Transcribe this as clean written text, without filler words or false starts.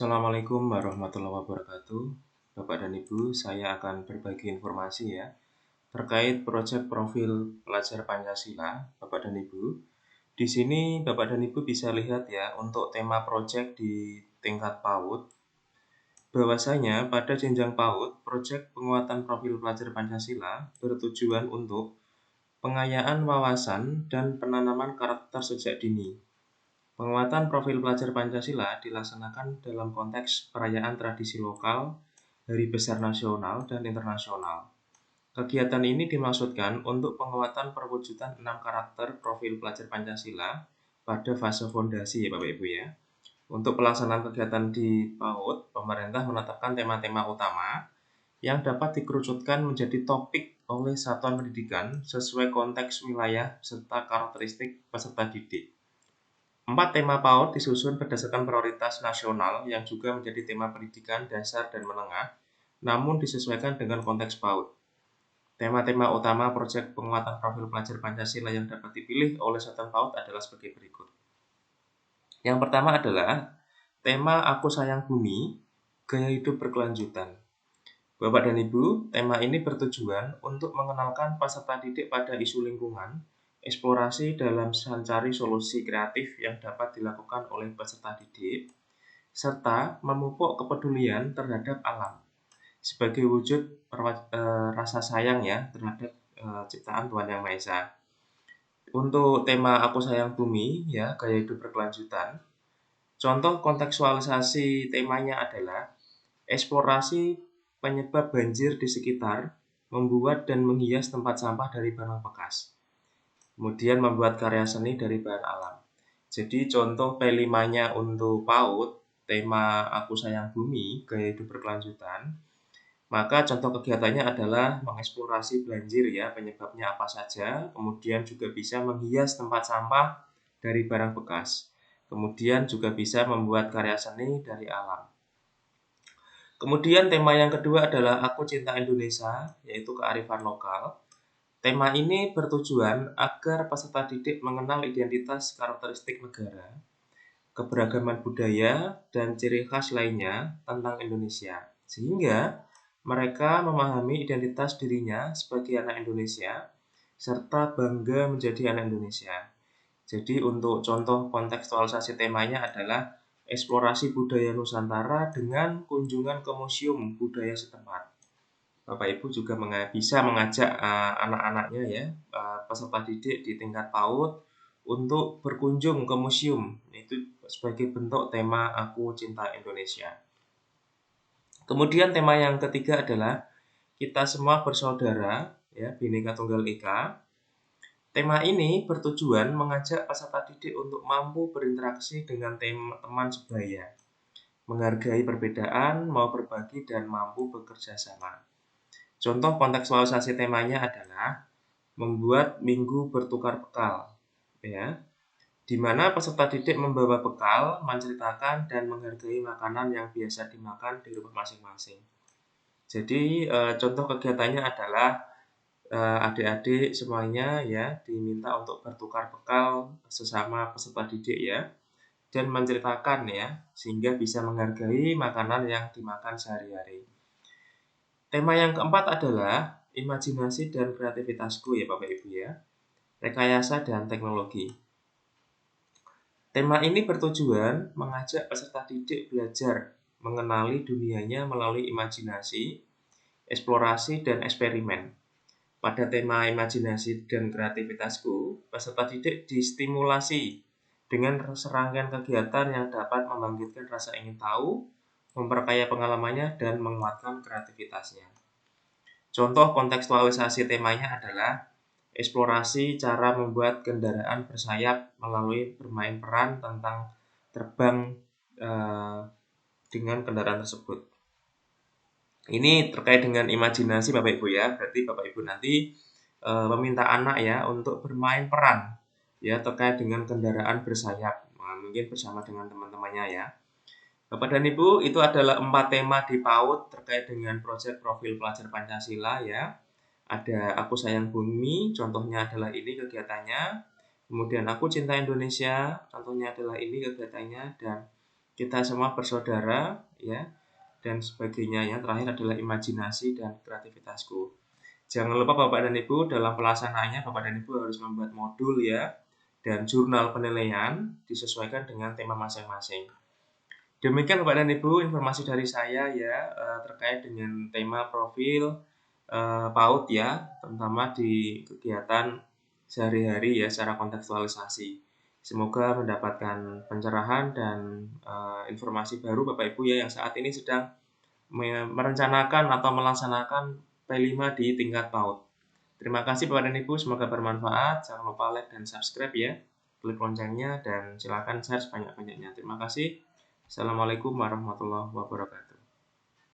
Assalamualaikum warahmatullahi wabarakatuh. Bapak dan Ibu, saya akan berbagi informasi ya terkait proyek profil pelajar Pancasila, Bapak dan Ibu. Di sini Bapak dan Ibu bisa lihat ya untuk tema proyek di tingkat PAUD. Bahwasanya pada jenjang PAUD, proyek penguatan profil pelajar Pancasila bertujuan untuk pengayaan wawasan dan penanaman karakter sejak dini. Penguatan profil pelajar Pancasila dilaksanakan dalam konteks perayaan tradisi lokal, hari besar nasional, dan internasional. Kegiatan ini dimaksudkan untuk penguatan perwujudan 6 karakter profil pelajar Pancasila pada fase fondasi ya Bapak Ibu ya. Untuk pelaksanaan kegiatan di PAUD, pemerintah menetapkan tema-tema utama yang dapat dikerucutkan menjadi topik oleh satuan pendidikan sesuai konteks wilayah serta karakteristik peserta didik. 4 tema PAUD disusun berdasarkan prioritas nasional yang juga menjadi tema pendidikan dasar dan menengah, namun disesuaikan dengan konteks PAUD. Tema-tema utama proyek penguatan profil pelajar Pancasila yang dapat dipilih oleh satuan PAUD adalah sebagai berikut. Yang pertama adalah tema Aku Sayang Bumi, Gaya Hidup Berkelanjutan. Bapak dan Ibu, tema ini bertujuan untuk mengenalkan peserta didik pada isu lingkungan, eksplorasi dalam mencari solusi kreatif yang dapat dilakukan oleh peserta didik, serta memupuk kepedulian terhadap alam sebagai wujud rasa sayang ya terhadap ciptaan Tuhan Yang Maha Esa. Untuk tema Aku Sayang Bumi ya gaya hidup berkelanjutan. Contoh kontekstualisasi temanya adalah eksplorasi penyebab banjir di sekitar, membuat dan menghias tempat sampah dari barang bekas. Kemudian membuat karya seni dari bahan alam. Jadi contoh P5-nya untuk PAUD, tema Aku Sayang Bumi, Gaya Hidup Berkelanjutan. Maka contoh kegiatannya adalah mengeksplorasi banjir ya, penyebabnya apa saja. Kemudian juga bisa menghias tempat sampah dari barang bekas. Kemudian juga bisa membuat karya seni dari alam. Kemudian tema yang kedua adalah Aku Cinta Indonesia, yaitu kearifan lokal. Tema ini bertujuan agar peserta didik mengenal identitas karakteristik negara, keberagaman budaya, dan ciri khas lainnya tentang Indonesia. Sehingga mereka memahami identitas dirinya sebagai anak Indonesia, serta bangga menjadi anak Indonesia. Jadi untuk contoh kontekstualisasi temanya adalah eksplorasi budaya Nusantara dengan kunjungan ke museum budaya setempat. Bapak Ibu juga bisa mengajak anak-anaknya ya, peserta didik di tingkat PAUD untuk berkunjung ke museum. Itu sebagai bentuk tema Aku Cinta Indonesia. Kemudian tema yang ketiga adalah Kita Semua Bersaudara, ya, Bhinneka Tunggal Ika. Tema ini bertujuan mengajak peserta didik untuk mampu berinteraksi dengan teman sebaya, menghargai perbedaan, mau berbagi, dan mampu bekerja sama. Contoh kontekstualisasi temanya adalah membuat minggu bertukar bekal, ya, di mana peserta didik membawa bekal, menceritakan dan menghargai makanan yang biasa dimakan di rumah masing-masing. Jadi contoh kegiatannya adalah adik-adik semuanya ya diminta untuk bertukar bekal sesama peserta didik ya dan menceritakan ya sehingga bisa menghargai makanan yang dimakan sehari-hari. Tema yang keempat adalah imajinasi dan kreativitasku ya Bapak Ibu ya. Rekayasa dan teknologi. Tema ini bertujuan mengajak peserta didik belajar mengenali dunianya melalui imajinasi, eksplorasi, dan eksperimen. Pada tema imajinasi dan kreativitasku, peserta didik distimulasi dengan serangkaian kegiatan yang dapat membangkitkan rasa ingin tahu, memperkaya pengalamannya, dan menguatkan kreativitasnya. Contoh kontekstualisasi temanya adalah eksplorasi cara membuat kendaraan bersayap melalui bermain peran tentang terbang dengan kendaraan tersebut. Ini terkait dengan imajinasi Bapak Ibu ya. Berarti Bapak Ibu nanti meminta anak ya untuk bermain peran ya terkait dengan kendaraan bersayap. Nah, mungkin bersama dengan teman-temannya ya. Bapak dan Ibu, itu adalah 4 tema di PAUD terkait dengan proyek profil pelajar Pancasila ya. Ada Aku Sayang Bumi, contohnya adalah ini kegiatannya. Kemudian Aku Cinta Indonesia, contohnya adalah ini kegiatannya. Dan kita semua bersaudara ya, dan sebagainya. Yang terakhir adalah imajinasi dan kreativitasku. Jangan lupa Bapak dan Ibu dalam pelaksanaannya Bapak dan Ibu harus membuat modul ya, dan jurnal penilaian disesuaikan dengan tema masing-masing. Demikian Bapak dan Ibu informasi dari saya ya terkait dengan tema profil PAUD ya, terutama di kegiatan sehari-hari ya secara kontekstualisasi. Semoga mendapatkan pencerahan dan informasi baru Bapak Ibu ya yang saat ini sedang merencanakan atau melaksanakan P5 di tingkat PAUD. Terima kasih Bapak dan Ibu, semoga bermanfaat. Jangan lupa like dan subscribe ya. Klik loncengnya dan silakan share sebanyak-banyaknya. Terima kasih. Assalamualaikum warahmatullahi wabarakatuh.